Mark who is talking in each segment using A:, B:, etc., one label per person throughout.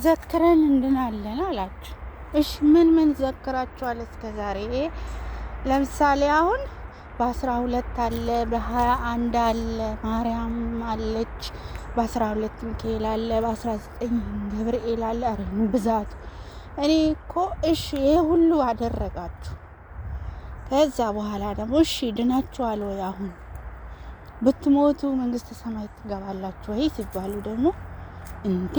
A: ዘክረን እንድናለን አላችሁ። እሺ ምን ዘክራችኋል እስከ ዛሬ? ለምሳሌ አሁን በ12 አለ፣ በ21 አለ ማርያም አለች፣ በ12 ሚካኤል አለ፣ በ19 ገብርኤል አለ። አረ ብዛቱ እኔ እኮ እሺ ይሄ ሁሉ አደረጋችሁ። ከዛ በኋላ ደግሞ እሺ ድናችኋል ወይ? አሁን ብትሞቱ መንግስተ ሰማይ ትገባላችሁ ወይ ሲባሉ ደግሞ እንዴ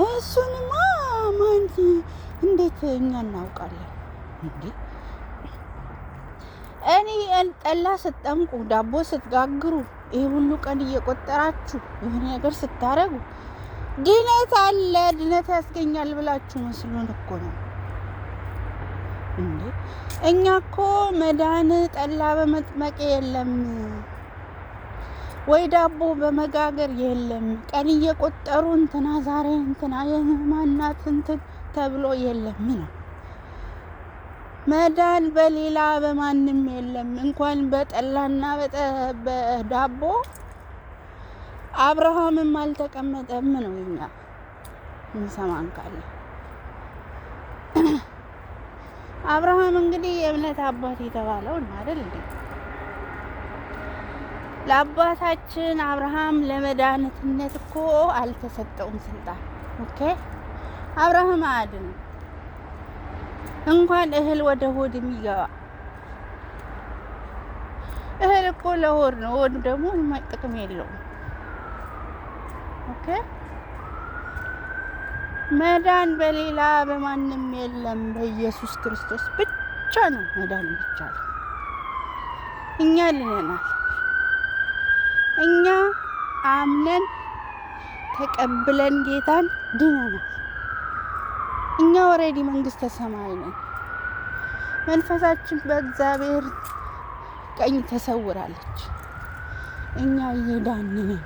A: እሱንማ ማን እንዴት እኛ እናውቃለን እንዴ? እኔ ጠላ ስትጠምቁ ዳቦ ስትጋግሩ ይሄ ሁሉ ቀን እየቆጠራችሁ የሆነ ነገር ስታረጉ ድነት አለ ድነት ያስገኛል ብላችሁ መስሎን እኮ ነው እንዴ። እኛ እኮ መዳን ጠላ በመጥመቅ የለም ወይ ዳቦ በመጋገር የለም። ቀን እየቆጠሩ እንትና ዛሬ እንትና የማናት እንትን ተብሎ የለም ነው። መዳን በሌላ በማንም የለም። እንኳን በጠላና በዳቦ አብርሃምም አልተቀመጠም ነው እኛ እንሰማን ካለ። አብርሃም እንግዲህ የእምነት አባት የተባለው ነው አይደል እንዴ? ለአባታችን አብርሃም ለመድኃኒትነት እኮ አልተሰጠውም ስልጣን። ኦኬ አብርሃም አድን እንኳን እህል ወደ ሆድ የሚገባ እህል እኮ ለሆድ ነው፣ ሆድ ደግሞ ጥቅም የለውም። ኦኬ መዳን በሌላ በማንም የለም፣ በኢየሱስ ክርስቶስ ብቻ ነው መዳን ይቻላል። እኛ ልነናል። እኛ አምነን ተቀብለን ጌታን ድነናል። እኛ ኦሬዲ መንግስተ ሰማይ ነን። መንፈሳችን በእግዚአብሔር ቀኝ ተሰውራለች። እኛ እየዳንን ነን።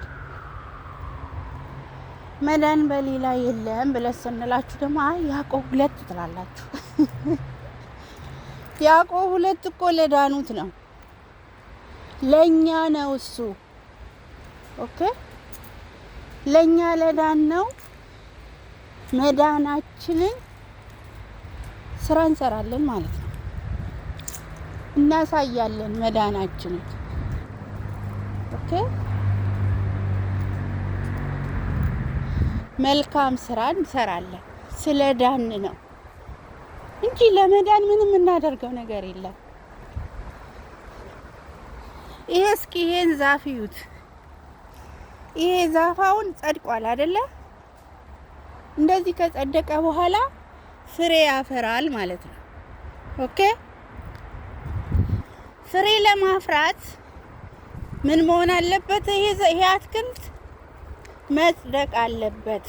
A: መዳን በሌላ የለም ብለን ስንላችሁ ደግሞ አይ ያዕቆብ 2 ትላላችሁ። ያዕቆብ 2 እኮ ለዳኑት ነው፣ ለኛ ነው እሱ። ኦኬ ለኛ ለዳን ነው። መዳናችንን ስራ እንሰራለን ማለት ነው። እናሳያለን መዳናችንን። ኦኬ መልካም ስራ እንሰራለን። ስለ ዳን ነው እንጂ ለመዳን ምንም እናደርገው ነገር የለም። ይሄ እስኪ ይሄን ዛፍ ይዩት። ይሄ ዛፋውን ጸድቋል አይደለ? እንደዚህ ከጸደቀ በኋላ ፍሬ ያፈራል ማለት ነው። ኦኬ ፍሬ ለማፍራት ምን መሆን አለበት? ይሄ አትክልት መጽደቅ አለበት።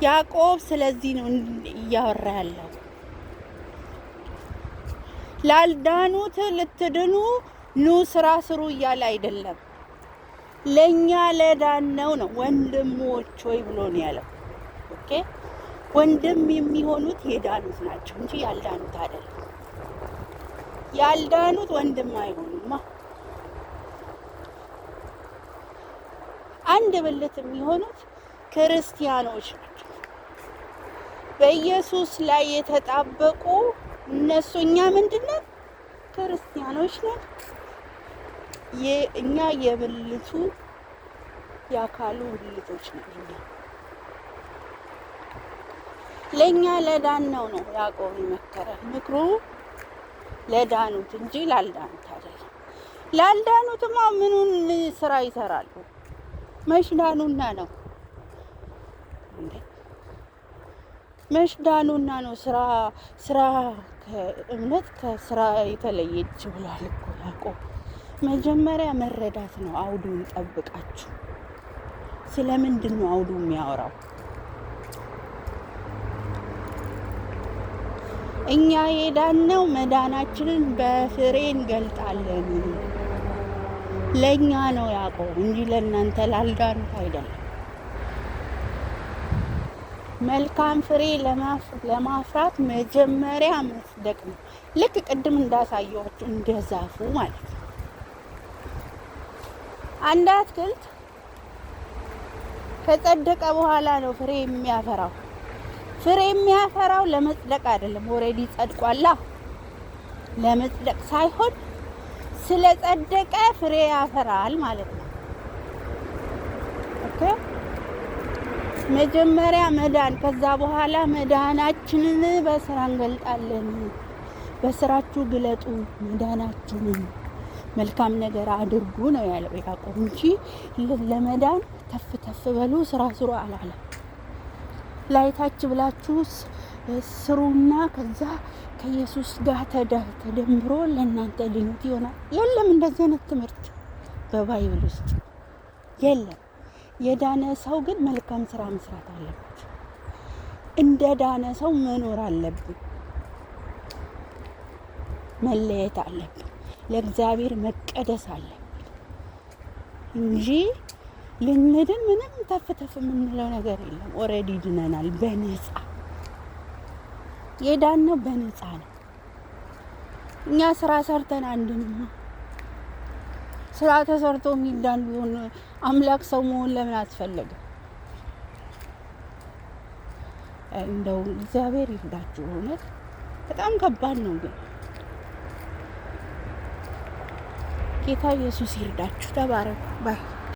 A: ያዕቆብ ስለዚህ ነው እያወራ ያለው። ላልዳኑት ልትድኑ ኑ ስራ ስሩ እያለ አይደለም። ለኛ ለዳነው ነው ወንድሞች ወይ ብሎ ነው ያለው። ኦኬ ወንድም የሚሆኑት የዳኑት ናቸው እንጂ ያልዳኑት አይደለም። ያልዳኑት ወንድም አይሆኑማ። አንድ ብልት የሚሆኑት ክርስቲያኖች ናቸው። በኢየሱስ ላይ የተጣበቁ እነሱ እኛ ምንድነው? ክርስቲያኖች ነን። እኛ የብልቱ የአካሉ ብልቶች ነን። ለኛ ለዳነው ነው ያዕቆብ መከረ። ምክሩ ለዳኑት እንጂ ላልዳኑት አይደለም። ላልዳኑትማ ምኑን ስራ ይሰራሉ? መሽዳኑና ነው እንዴ? መሽዳኑና ነው ስራ ከእምነት ከስራ የተለየች ብሏል እኮ ያዕቆብ። መጀመሪያ መረዳት ነው። አውዱን ጠብቃችሁ ስለምንድን ነው አውዱ የሚያወራው? እኛ የዳነው መዳናችንን በፍሬ እንገልጣለን። ለኛ ነው ያዕቆብ እንጂ ለእናንተ ላልዳኑት አይደለም። መልካም ፍሬ ለማፍራት መጀመሪያ መስደቅ ነው። ልክ ቅድም እንዳሳየኋችሁ እንደ ዛፉ ማለት ነው። አንድ አትክልት ከጸደቀ በኋላ ነው ፍሬ የሚያፈራው። ፍሬ የሚያፈራው ለመጽደቅ አይደለም። ኦሬዲ ጸድቋላ። ለመጽደቅ ሳይሆን ስለጸደቀ ፍሬ ያፈራል ማለት ነው። ኦኬ። መጀመሪያ መዳን፣ ከዛ በኋላ መዳናችንን በስራ እንገልጣለን። በስራችሁ ግለጡ መዳናችሁን፣ መልካም ነገር አድርጉ ነው ያለው ያዕቆብ እንጂ ለመዳን ተፍ ተፍ በሉ ስራ ስሩ አላለም። ላይታች ብላችሁ ስሩና ከዛ ከኢየሱስ ጋር ተደምሮ ለእናንተ ድነት ይሆናል። የለም እንደዚህ አይነት ትምህርት በባይብል ውስጥ የለም። የዳነ ሰው ግን መልካም ስራ መስራት አለበት። እንደ ዳነ ሰው መኖር አለብን። መለየት አለብን። ለእግዚአብሔር መቀደስ አለብን እንጂ ልንድን ምንም ተፍ ተፍ የምንለው ነገር የለም። ኦሬዲ ድነናል በነፃ። የዳነው በነፃ ነው። እኛ ስራ ሰርተን አንድንማ ስራ ተሰርቶ የሚዳን ቢሆን አምላክ ሰው መሆን ለምን አስፈለገ? እንደው እግዚአብሔር ይርዳችሁ። እውነት በጣም ከባድ ነው ግን ጌታ ኢየሱስ ይርዳችሁ። ተባረኩ ባይ